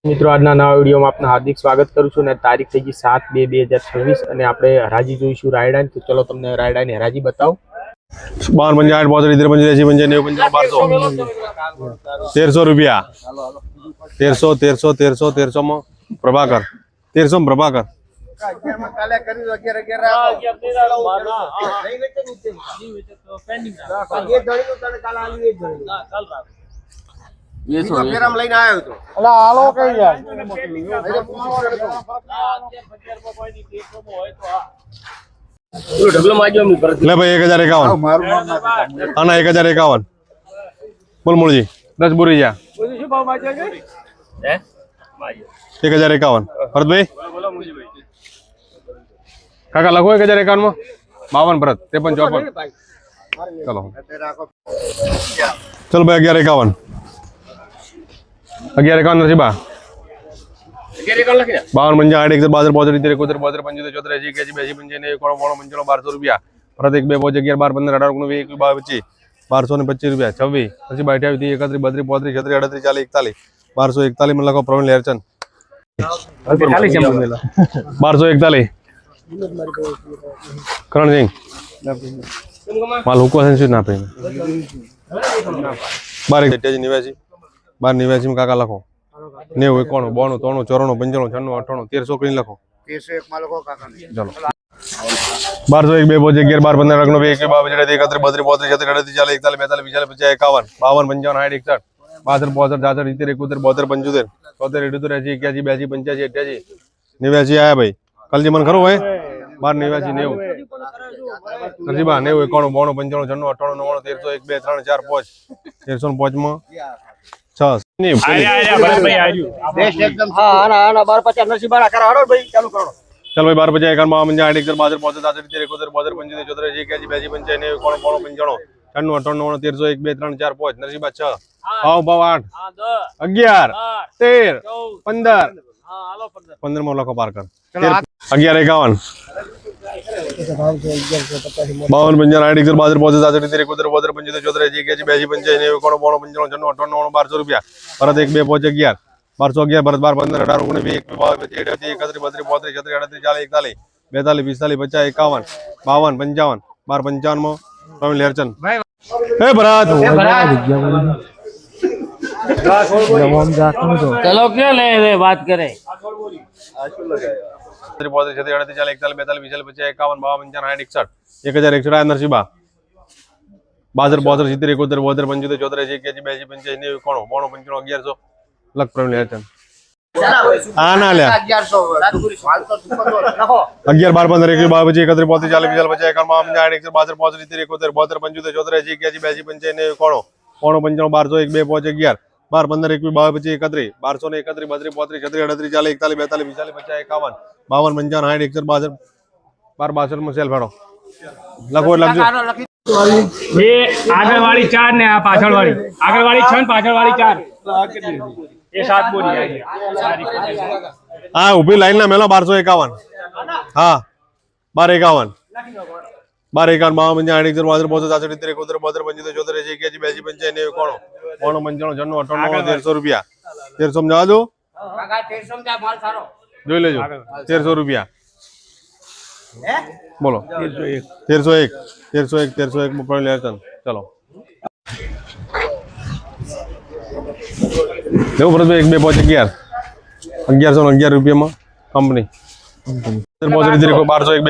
મિત્રો આજના નવા વિડીયોમાં આપનું હાર્દિક સ્વાગત કરું છું અને તારીખ થઈ ગઈ 7/2/2026 અને આપણે હરાજી જોઈશું રાયડાની. તો ચલો તમને રાયડાની હરાજી બતાવો. 52 58 1300 રૂપિયા 1300 માં પ્રભાકર 1300 પ્રભાકર લઈને આવ્યો હતો લે ભાઈ 1051 આના 1051 બોલ મૂળજી 10 બોરી જા 1051 ભરતભાઈ કાકા લખો 1051 માં 52 ભરત 53 54 ચલો ભાઈ 1151 નસીબા 52 55 8 1 12 72 73 74 85 85 1200 રૂપિયા ભરત 1 2 5 11 12 15 18 19 20 22 25 રૂપિયા 26 નસીબા 28 31 32 33 34 38 40 1241 માં લખો પ્રવીણ લેરચંદ 1241 કરણસિંહ માલ હુકો સંસ્કૃત ના આપે 12 89 માં કાકા લખો 90 91 92 93 94 95 96 97 1300 કરીને લખો 1301 માં લખો કાકા ચલો 1201 2 5 11 12 15 19 20 21 22 33 34 38 40 41 42 45 89 આયા ભાઈ કલજી મન ખરો ભાઈ 12 89 90 નજીબા 90 91 92 95 96 98 1301 2 3 4 5 1305 માં 6 चल भाई 12 बजे 51 52 58 62 नसीबा 6 भाव 8 11 13 15 15 में लखो पार कर 1151 52 1200 રૂપિયા ભરત 1 2 5 11 1211 ભરત 12 15 18 20 21 23 42 55 માં પ્રવીણ લેરચંદ હે ભરત चलो क्यों ले रे बात करे 1061 નરસિબા 62 72 73 72 75 1100 લખ પ્રવીણ લેરચંદ આ ના લે 11 12 15 21 22 31 में सेल फेड़ो लखो ये आगे वाली 4 ने आ पाछड़ वाली आगे वाली 6 पाछड़ वाली 4 ये 7 बोरी है हाँ ऊपी लाइन ना मेलो 1251 हाँ 1251 1251 રૂપિયા 1300 જવા દો જોઈ લેજો 1300 રૂપિયા બોલો 1301 માં પ્રવીણ લેરચંદ ચલો દેવું ભરતભાઈ 1 2 5 11 1111 રૂપિયા માં કંપની 1201 2 5 11 12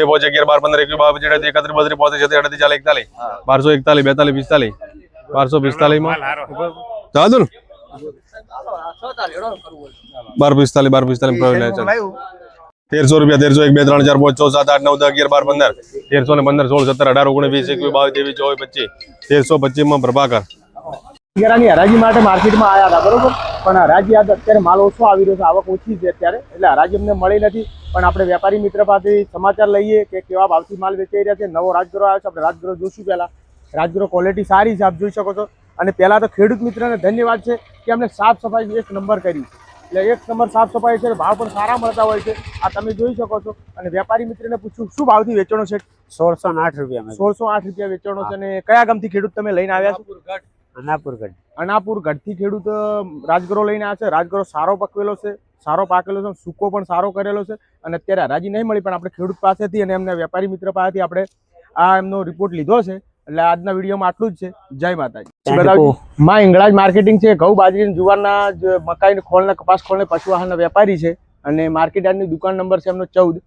15 21 માં જવા દો ને 1245 પ્રવીણ લેરચંદ 1300 રૂપિયા 1301 2 3 4 5 6 7 8 9 10 11 12 15 1315 16 17 18 19 20 21 22 23 24 25 1325 માં પ્રભાકર ની હરાજી માટે માર્કેટમાં આવ્યા હતા બરોબર, પણ હરાજી આજ અત્યારે માલ ઓછો આવી રહ્યો છે, આવક ઓછી છે અત્યારે, એટલે હરાજી અમને મળી નથી. પણ આપણે વેપારી મિત્ર પાસેથી સમાચાર લઈએ કે કેવા ભાવથી માલ વેચાઈ રહ્યા છે. નવો રાજગરો આવ્યો છે, આપણે રાજગરો જોશું. પહેલા રાજગરો ક્વોલિટી સારી છે, આપ જોઈ શકો છો. અને પહેલા તો ખેડૂત મિત્રને ધન્યવાદ છે કે અમને સાફ સફાઈ 1 નંબર કરી, એટલે 1 નંબર સાફ સફાઈ છે. ભાવ પણ સારા મળતા હોય છે, આ તમે જોઈ શકો છો. અને વેપારી મિત્રને પૂછ્યું શું ભાવથી વેચાણો છે? 1608 રૂપિયા 1608 રૂપિયા વેચાણો છે. અને કયા ગામથી ખેડૂત તમે લઈને આવ્યા છો? અનાપુર ગઢ અનાપુર ગઢથી ખેડૂત રાજગરો લઈને આવ્યા છે. રાજગરો સારો પકવેલો છે, સારો પાકેલો છે, સૂકો પણ સારો કરેલો છે અને અત્યારે હરાજી નહીં મળી, પણ આપણે ખેડૂત પાસેથી અને એમના વેપારી મિત્ર પાસેથી આપણે આ એમનો રિપોર્ટ લીધો છે. એટલે આજના વિડીયોમાં આટલું જ છે. જય માતાજી. બતાવજો. માં હિંગળાજ માર્કેટિંગ છે. ઘઉં, બાજરી, જુવારના, મકાઈ, ખોળના, કપાસ ખોળના, પશુ આહારના વેપારી છે અને માર્કેટ યાર્ડની દુકાન નંબર છે એમનો 14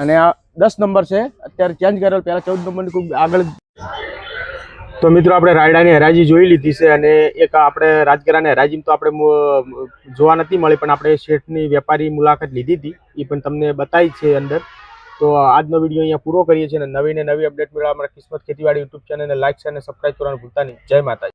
અને આ 10 નંબર છે. અત્યારે ચેન્જ કરેલો, પહેલા 14 નંબરની ખૂબ આગળ. તો મિત્રો આપણે રાયડાની હરાજી જોઈ લીધી છે અને એક આપણે રાજગરાની હરાજી તો આપણે જોવા નથી મળી, પણ આપણે શેઠની વેપારી મુલાકાત લીધી હતી, એ પણ તમને બતાવી છે અંદર. તો આજનો વિડીયો અહીંયા પૂરો કરીએ છીએ અને નવી અપડેટ મેળવવા માટે કિસ્મત ખેતીવાડી યુટ્યુબ ચેનલને લાઈક અને સબસ્ક્રાઈબ કરવાનું ભૂલતા નહીં. જય માતાજી.